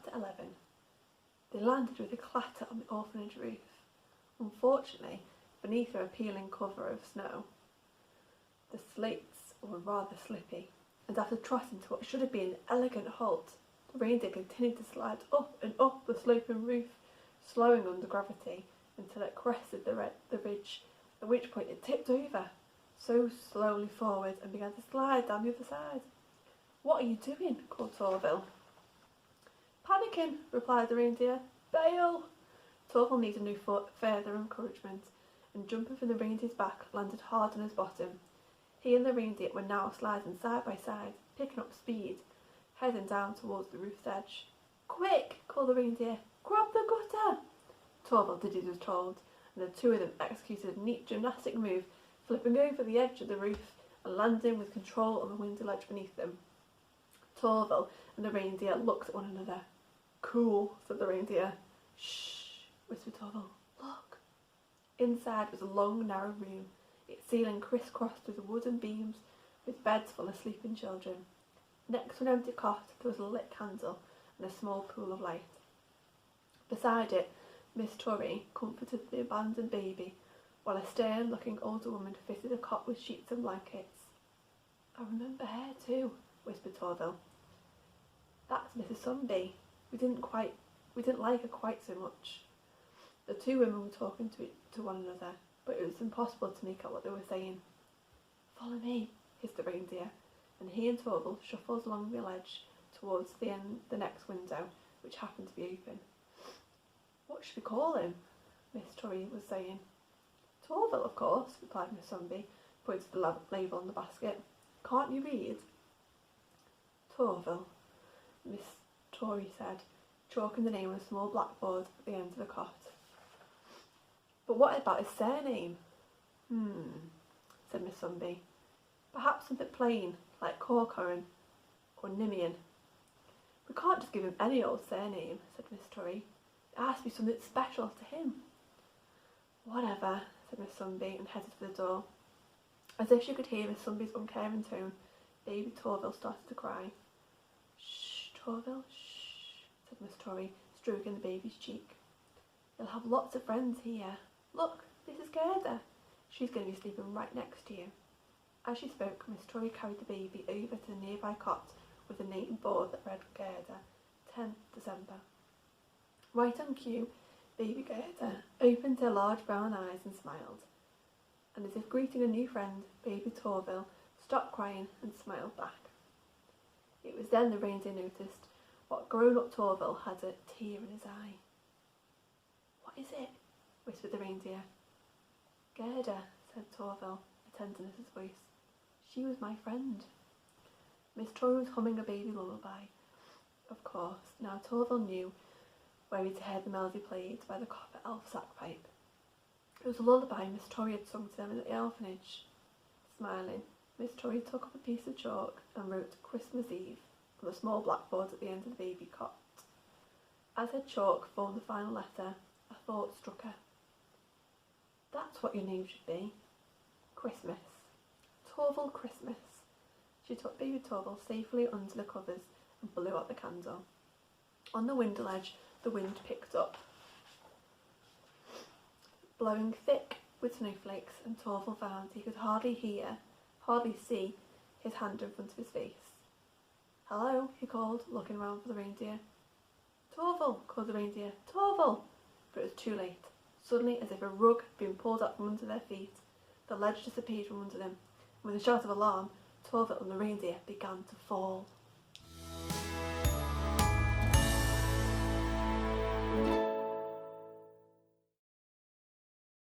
Chapter 11. They landed with a clatter on the orphanage roof. Unfortunately, beneath their appealing cover of snow, the slates were rather slippy, and after trotting to what should have been an elegant halt, the reindeer continued to slide up and up the sloping roof, slowing under gravity until it crested the ridge, at which point it tipped over, so slowly forward, and began to slide down the other side. "What are you doing?" called Torville. "Panicking," replied the reindeer. "Bail!" Torville needed no further encouragement, and jumping from the reindeer's back, landed hard on his bottom. He and the reindeer were now sliding side by side, picking up speed, heading down towards the roof's edge. "Quick!" called the reindeer. "Grab the gutter!" Torville did as he was told, and the two of them executed a neat gymnastic move, flipping over the edge of the roof and landing with control on the window ledge beneath them. Torville and the reindeer looked at one another. "Cool," said the reindeer. "Shh," whispered Torville. "Look." Inside was a long, narrow room, its ceiling crisscrossed with wooden beams, with beds full of sleeping children. Next to an empty cot there was a lit candle and a small pool of light. Beside it, Miss Torrey comforted the abandoned baby, while a stern-looking older woman fitted a cot with sheets and blankets. "I remember her too," whispered Torville. "That's Mrs. Sunby. We didn't like her quite so much." The two women were talking to one another, but it was impossible to make out what they were saying. "Follow me," hissed the reindeer, and he and Torville shuffled along the ledge towards the next window, which happened to be open. "What should we call him?" Miss Torrey was saying. "Torville, of course," replied Miss Sunby, pointing to the label on the basket. "Can't you read?" "Torville," Miss Torrey said, chalking the name on a small blackboard at the end of the cot. "But what about his surname?" Said Miss Sunby. "Perhaps something plain, like Corcoran or Nimian." "We can't just give him any old surname," said Miss Torrey. "It has to be something special to him." "Whatever," said Miss Sunby, and headed for the door. As if she could hear Miss Sunby's uncaring tone, baby Torville started to cry. "Shh, Torville, shh," said Miss Torrey, stroking the baby's cheek. "You'll have lots of friends here. Look, this is Gerda. She's going to be sleeping right next to you." As she spoke, Miss Torrey carried the baby over to the nearby cot with a name board that read Gerda, 10th December. Right on cue, baby Gerda opened her large brown eyes and smiled, and as if greeting a new friend, baby Torville stopped crying and smiled back. It was then the reindeer noticed what grown-up Torville had a tear in his eye. "What is it?" whispered the reindeer. "Gerda," said Torville, a tenderness in his voice. "She was my friend." Miss Torrey was humming a baby lullaby. Of course, now Torville knew where he'd heard the melody played by the copper elf sack pipe. It was a lullaby Miss Torrey had sung to them at the orphanage. Smiling, Miss Torrey took up a piece of chalk and wrote "Christmas Eve" on the small blackboard at the end of the baby cot. As her chalk formed the final letter, a thought struck her. "That's what your name should be. Christmas. Torville Christmas." She took baby Torville safely under the covers and blew out the candle. On the window ledge, the wind picked up, blowing thick with snowflakes, and Torville found he could hardly see his hand in front of his face. "Hello," he called, looking round for the reindeer. "Torville," called the reindeer. "Torville!" But it was too late. Suddenly, as if a rug had been pulled up from under their feet, the ledge disappeared from under them, and with a shout of alarm, Torville and the reindeer began to fall.